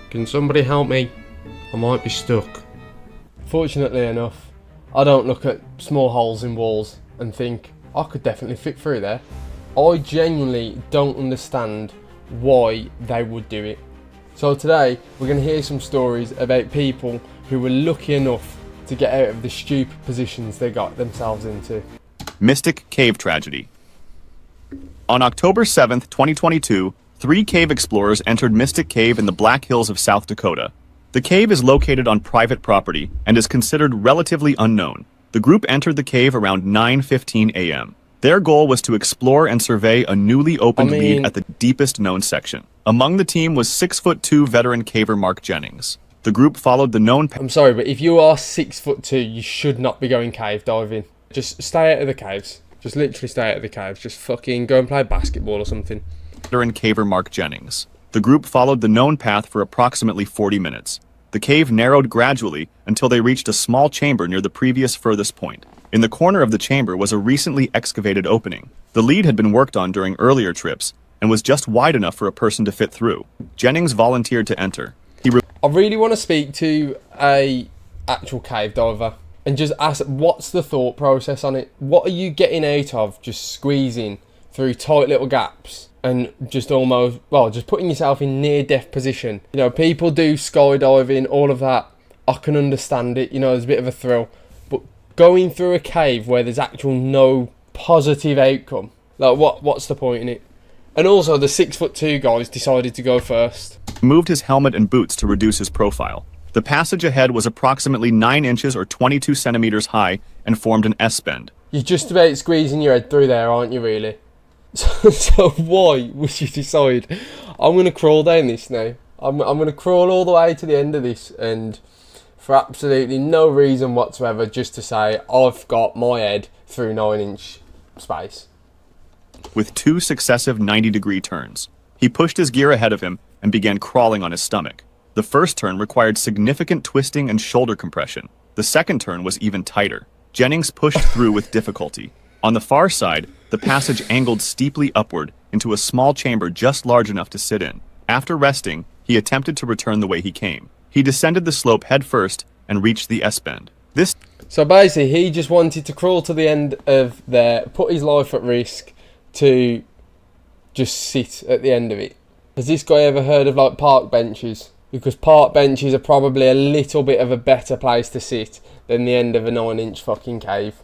Can somebody help me? I might be stuck. Fortunately enough, I don't look at small holes in walls and think, I could definitely fit through there. I genuinely don't understand why they would do it. So today, we're going to hear some stories about people who were lucky enough to get out of the stupid positions they got themselves into. Mystic Cave Tragedy. On October 7th, 2022, 3 cave explorers entered Mystic Cave in the Black Hills of South Dakota. The cave is located on private property and is considered relatively unknown. The group entered the cave around 9:15 a.m. Their goal was to explore and survey a newly opened lead at the deepest known section. Among the team was 6'2" veteran caver Mark Jennings. The group followed the known... I'm sorry, but if you are 6'2", you should not be going cave diving. Just stay out of the caves. Just literally stay out of the caves. Just fucking go and play basketball or something. Veteran caver Mark Jennings. The group followed the known path for approximately 40 minutes. The cave narrowed gradually until they reached a small chamber near the previous furthest point. In the corner of the chamber was a recently excavated opening. The lead had been worked on during earlier trips and was just wide enough for a person to fit through. Jennings volunteered to enter. I really want to speak to a actual cave diver and just ask, what's the thought process on it? What are you getting out of just squeezing through tight little gaps and just almost, well, just putting yourself in near-death position? You know, people do skydiving, all of that. I can understand it, you know, there's a bit of a thrill. But going through a cave where there's actual no positive outcome, like what's the point in it? And also, the 6'2" guys decided to go first. Moved his helmet and boots to reduce his profile. The passage ahead was approximately 9 inches or 22 centimeters high and formed an S-bend. You're just about squeezing your head through there, aren't you, really? So why would you decide, I'm going to crawl down this now? I'm going to crawl all the way to the end of this, and for absolutely no reason whatsoever, just to say, I've got my head through 9-inch space. With 2 successive 90-degree turns, he pushed his gear ahead of him and began crawling on his stomach. The first turn required significant twisting and shoulder compression. The second turn was even tighter. Jennings pushed through with difficulty. On the far side, the passage angled steeply upward into a small chamber just large enough to sit in. After resting, he attempted to return the way he came. He descended the slope head first and reached the S-bend. So basically, he just wanted to crawl to the end of there, put his life at risk to just sit at the end of it. Has this guy ever heard of like park benches? Because park benches are probably a little bit of a better place to sit than the end of a 9-inch fucking cave.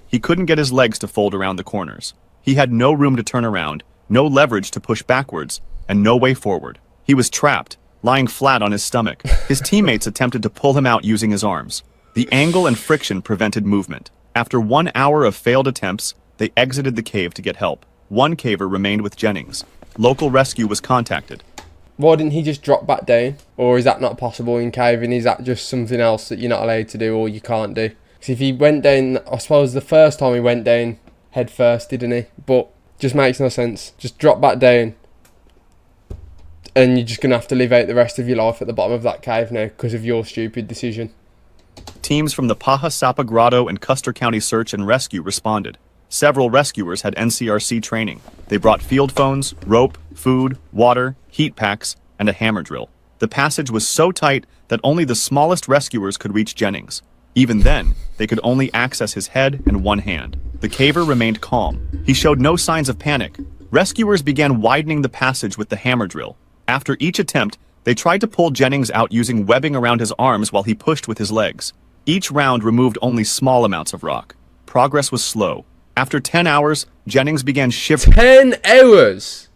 He couldn't get his legs to fold around the corners. He had no room to turn around, no leverage to push backwards, and no way forward. He was trapped, lying flat on his stomach. His teammates attempted to pull him out using his arms. The angle and friction prevented movement. After 1 hour of failed attempts, they exited the cave to get help. 1 caver remained with Jennings. Local rescue was contacted. Why didn't he just drop back down? Or is that not possible in caving? Is that just something else that you're not allowed to do or you can't do? Because if he went down, I suppose the first time he went down head first, didn't he? But just makes no sense. Just drop back down. And you're just going to have to live out the rest of your life at the bottom of that cave now because of your stupid decision. Teams from the Paja Sapa Grotto and Custer County Search and Rescue responded. Several rescuers had NCRC training. They brought field phones, rope, food, water, heat packs, and a hammer drill. The passage was so tight that only the smallest rescuers could reach Jennings. Even then, they could only access his head and one hand. The caver remained calm. He showed no signs of panic. Rescuers began widening the passage with the hammer drill. After each attempt, they tried to pull Jennings out using webbing around his arms while he pushed with his legs. Each round removed only small amounts of rock. Progress was slow. After 10 hours, Jennings began shivering. 10 hours?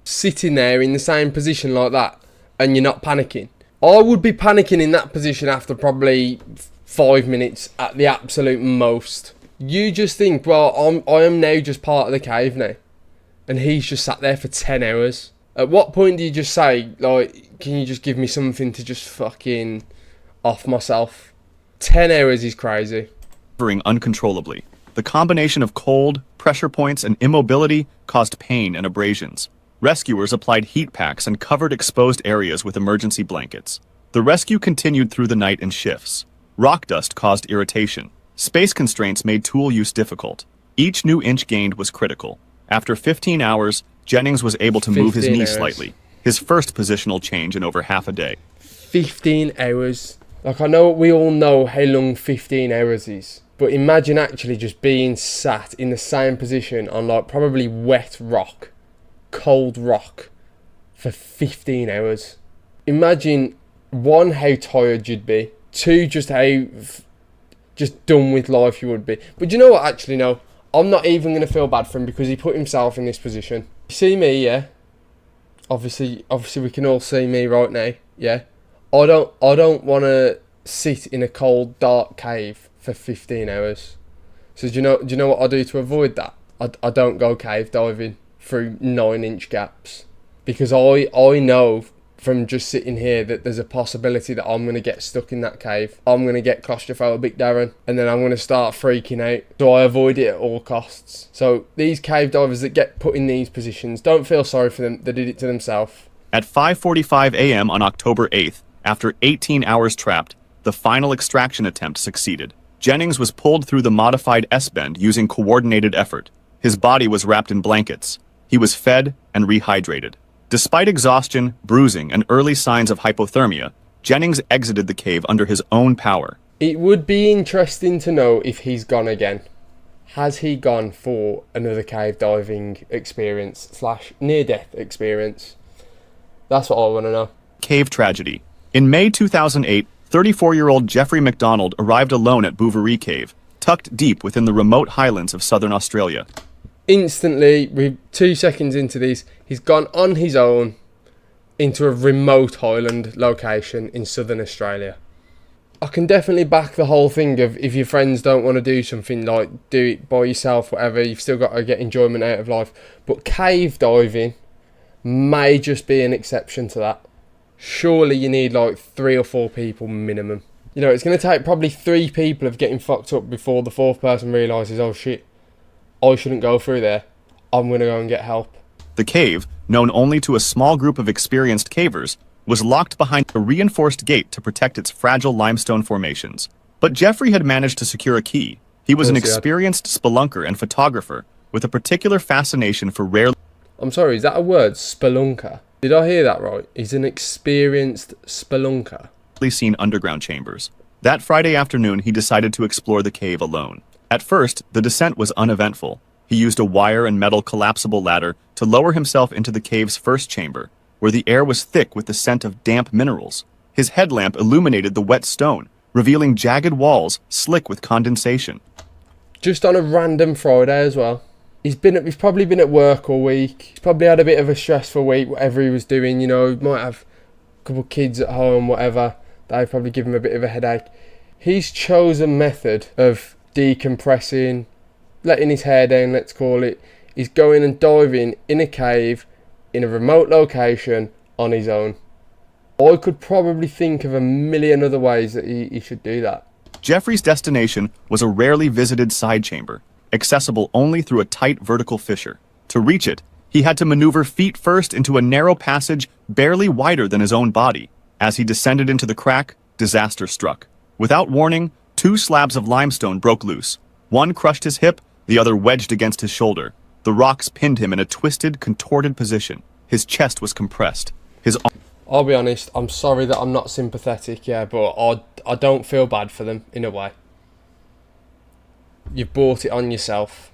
Sitting there in the same position like that, and you're not panicking? I would be panicking in that position after probably 5 minutes at the absolute most. You just think, well, I am now just part of the cave now. And he's just sat there for 10 hours. At what point do you just say, like, can you just give me something to just fucking off myself? 10 hours is crazy. Uncontrollably. The combination of cold, pressure points, and immobility caused pain and abrasions. Rescuers applied heat packs and covered exposed areas with emergency blankets. The rescue continued through the night in shifts. Rock dust caused irritation. Space constraints made tool use difficult. Each new inch gained was critical. After 15 hours, Jennings was able to move his knee slightly, his first positional change in over half a day. 15 hours. Like, I know we all know how long 15 hours is, but imagine actually just being sat in the same position on like probably wet rock, cold rock for 15 hours. Imagine, one, how tired you'd be, two, just how just done with life you would be. But you know what, actually, no, I'm not even going to feel bad for him because he put himself in this position. You see me, yeah? Obviously we can all see me right now, yeah? I don't want to sit in a cold, dark cave for 15 hours. So do you know what I do to avoid that? I don't go cave diving through 9-inch gaps, because I know from just sitting here that there's a possibility that I'm going to get stuck in that cave. I'm going to get claustrophobic, Darren, and then I'm going to start freaking out. So I avoid it at all costs. So these cave divers that get put in these positions, don't feel sorry for them. They did it to themselves. At 5:45 a.m. on October 8th, after 18 hours trapped, the final extraction attempt succeeded. Jennings was pulled through the modified S-bend using coordinated effort. His body was wrapped in blankets. He was fed and rehydrated. Despite exhaustion, bruising, and early signs of hypothermia, Jennings exited the cave under his own power. It would be interesting to know if he's gone again. Has he gone for another cave diving experience / near-death experience? That's what I want to know. Cave tragedy. In May 2008, 34-year-old Jeffrey McDonald arrived alone at Bouverie Cave, tucked deep within the remote highlands of southern Australia. Instantly, with 2 seconds into this, he's gone on his own into a remote highland location in southern Australia. I can definitely back the whole thing of, if your friends don't want to do something, like do it by yourself, whatever, you've still got to get enjoyment out of life. But cave diving may just be an exception to that. Surely you need like 3 or 4 people minimum. You know, it's going to take probably 3 people of getting fucked up before the 4th person realises, oh shit, I shouldn't go through there. I'm going to go and get help. The cave, known only to a small group of experienced cavers, was locked behind a reinforced gate to protect its fragile limestone formations. But Jeffrey had managed to secure a key. He was an experienced spelunker and photographer with a particular fascination for rare... I'm sorry, is that a word? Spelunker? Did I hear that right? He's an experienced spelunker. ...seen underground chambers. That Friday afternoon, he decided to explore the cave alone. At first, the descent was uneventful. He used a wire and metal collapsible ladder to lower himself into the cave's first chamber, where the air was thick with the scent of damp minerals. His headlamp illuminated the wet stone, revealing jagged walls slick with condensation. Just on a random Friday as well. He's probably been at work all week. He's probably had a bit of a stressful week, whatever he was doing. You know, he might have a couple of kids at home, whatever. They've probably given him a bit of a headache. His chosen method of decompressing, letting his hair down, let's call it, is going and diving in a cave in a remote location on his own. I could probably think of a million other ways that he should do that. Jeffrey's destination was a rarely visited side chamber, accessible only through a tight vertical fissure. To reach it, he had to maneuver feet first into a narrow passage barely wider than his own body. As he descended into the crack, disaster struck. Without warning, 2 slabs of limestone broke loose. One crushed his hip, the other wedged against his shoulder. The rocks pinned him in a twisted, contorted position. His chest was compressed. I'll be honest, I'm sorry that I'm not sympathetic, yeah, but I don't feel bad for them, in a way. You've brought it on yourself.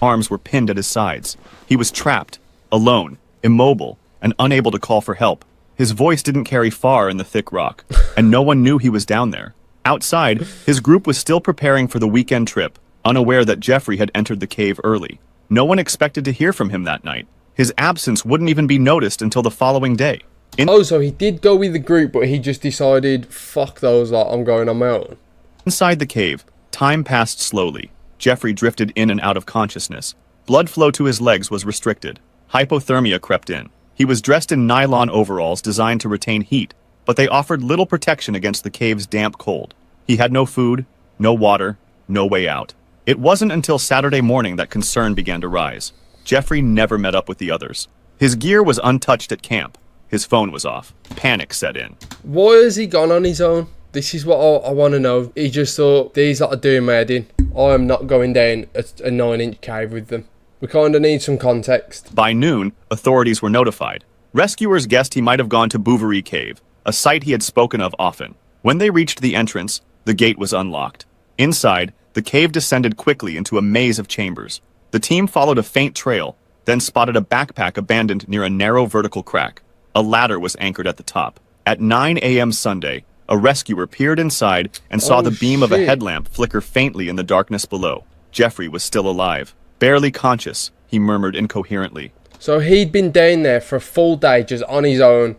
Arms were pinned at his sides. He was trapped, alone, immobile, and unable to call for help. His voice didn't carry far in the thick rock, and no one knew he was down there. Outside, his group was still preparing for the weekend trip, unaware that Jeffrey had entered the cave early. No one expected to hear from him that night. His absence wouldn't even be noticed until the following day. So he did go with the group, but he just decided, fuck those lot, I'm going on my own. Inside the cave, time passed slowly. Jeffrey drifted in and out of consciousness. Blood flow to his legs was restricted. Hypothermia crept in. He was dressed in nylon overalls designed to retain heat, but they offered little protection against the cave's damp cold. He had no food, no water, no way out. It wasn't until Saturday morning that concern began to rise. Jeffrey never met up with the others. His gear was untouched at camp. His phone was off. Panic set in. Why has he gone on his own? This is what I want to know. He just thought, these lot are doing my head in. I am not going down a 9-inch cave with them. We kind of need some context. By noon, authorities were notified. Rescuers guessed he might have gone to Bouverie Cave, a sight he had spoken of often. When they reached the entrance, the gate was unlocked. Inside, the cave descended quickly into a maze of chambers. The team followed a faint trail, then spotted a backpack abandoned near a narrow vertical crack. A ladder was anchored at the top. At 9 a.m. Sunday, a rescuer peered inside and saw the beam of a headlamp flicker faintly in the darkness below. Jeffrey was still alive. Barely conscious, he murmured incoherently. So he'd been down there for a full day just on his own,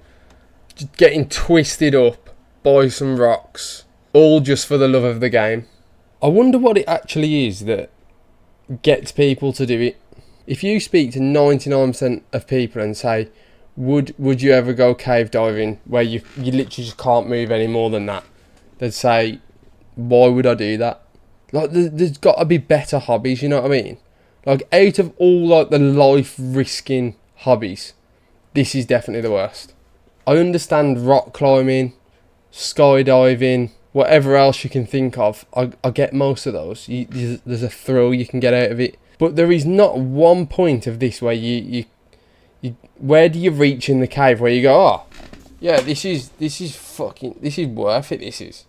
just getting twisted up by some rocks, all just for the love of the game. I wonder what it actually is that gets people to do it. If you speak to 99% of people and say, would you ever go cave diving where you literally just can't move any more than that, they'd say, why would I do that? Like, there's got to be better hobbies, you know what I mean? Like, out of all like the life risking hobbies, this is definitely the worst. I understand rock climbing, skydiving, whatever else you can think of. I get most of those. There's a thrill you can get out of it. But there is not one point of this where you where do you reach in the cave where you go, oh, yeah, this is worth it, this is.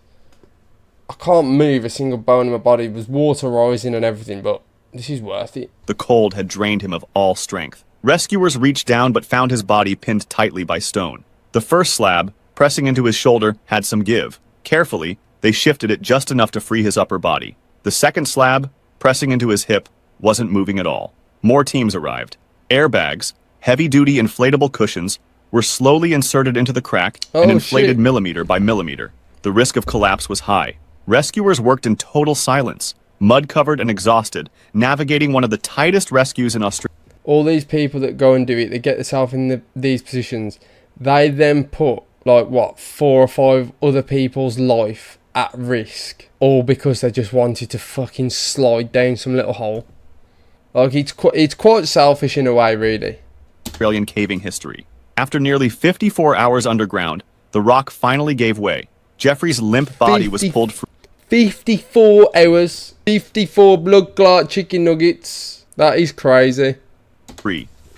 I can't move a single bone in my body. There's water rising and everything, but this is worth it. The cold had drained him of all strength. Rescuers reached down but found his body pinned tightly by stone. The first slab, pressing into his shoulder, had some give. Carefully, they shifted it just enough to free his upper body. The second slab, pressing into his hip, wasn't moving at all. More teams arrived. Airbags, heavy-duty inflatable cushions, were slowly inserted into the crack and inflated millimeter by millimeter. The risk of collapse was high. Rescuers worked in total silence, mud-covered and exhausted, navigating one of the tightest rescues in Australia. All these people that go and do it, they get themselves in these positions. They then put, 4 or 5 other people's life at risk, all because they just wanted to fucking slide down some little hole. Like, it's quite selfish in a way, really. Australian caving history. After nearly 54 hours underground, the rock finally gave way. Jeffrey's limp body was pulled free. 54 hours. 54 blood clot chicken nuggets. That is crazy.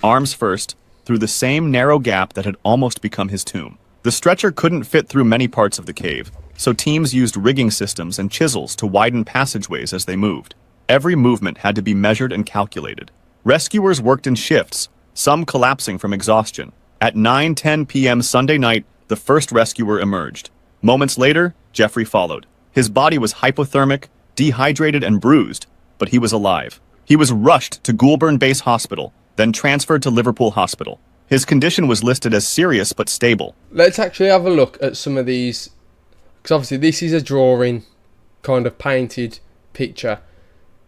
Arms first, through the same narrow gap that had almost become his tomb. The stretcher couldn't fit through many parts of the cave, so teams used rigging systems and chisels to widen passageways as they moved. Every movement had to be measured and calculated. Rescuers worked in shifts, some collapsing from exhaustion. At 9:10 p.m. Sunday night, the first rescuer emerged. Moments later, Jeffrey followed. His body was hypothermic, dehydrated, and bruised, but he was alive. He was rushed to Goulburn Base Hospital, then transferred to Liverpool Hospital. His condition was listed as serious but stable. Let's actually have a look at some of these, because obviously this is a drawing, kind of painted picture.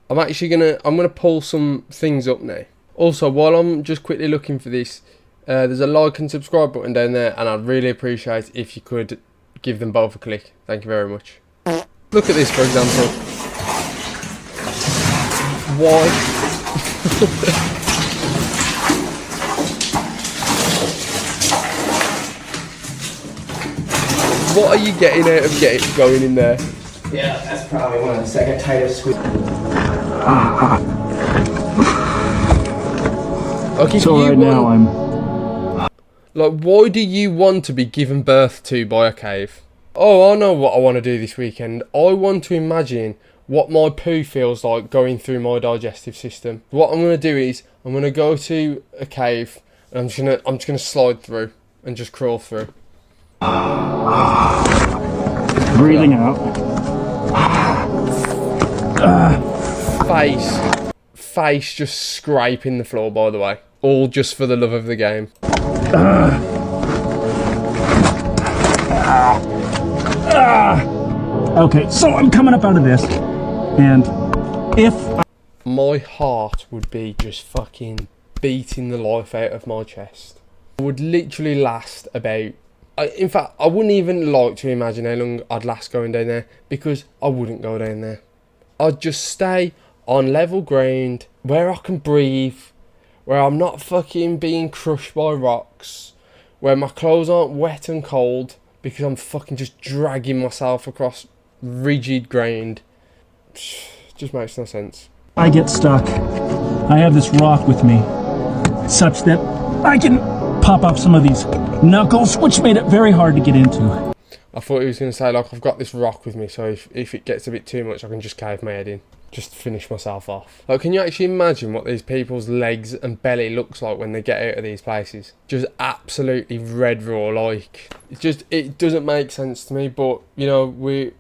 I'm gonna pull some things up now. Also, while I'm just quickly looking for this, there's a like and subscribe button down there, and I'd really appreciate if you could give them both a click. Thank you very much. Look at this, for example. Why? What are you getting out of going in there? Yeah, that's probably one of the second tightest squeezes. Okay, so right now I'm... Like, why do you want to be given birth to by a cave? Oh, I know what I want to do this weekend. I want to imagine what my poo feels like going through my digestive system. What I'm going to do is, I'm going to go to a cave, and I'm just gonna slide through, and just crawl through. Breathing out. Face just scraping the floor, by the way. All just for the love of the game. Okay, so I'm coming up out of this, and if my heart would be just fucking beating the life out of my chest. I would literally last about... in fact, I wouldn't even like to imagine how long I'd last going down there, because I wouldn't go down there. I'd just stay on level ground, where I can breathe, where I'm not fucking being crushed by rocks, where my clothes aren't wet and cold, because I'm fucking just dragging myself across rigid ground. Just makes no sense. I get stuck, I have this rock with me, such that I can pop off some of these knuckles, which made it very hard to get into. I thought he was going to say, like, I've got this rock with me, so if it gets a bit too much, I can just cave my head in. Just finish myself off. Like, can you actually imagine what these people's legs and belly looks like when they get out of these places? Just absolutely red raw, like, it doesn't make sense to me, but, you know, we're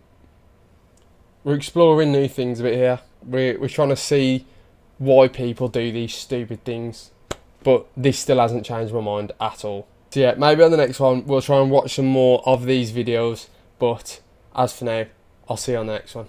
exploring new things a bit here. We're trying to see why people do these stupid things, but this still hasn't changed my mind at all. So yeah, maybe on the next one, we'll try and watch some more of these videos, but as for now, I'll see you on the next one.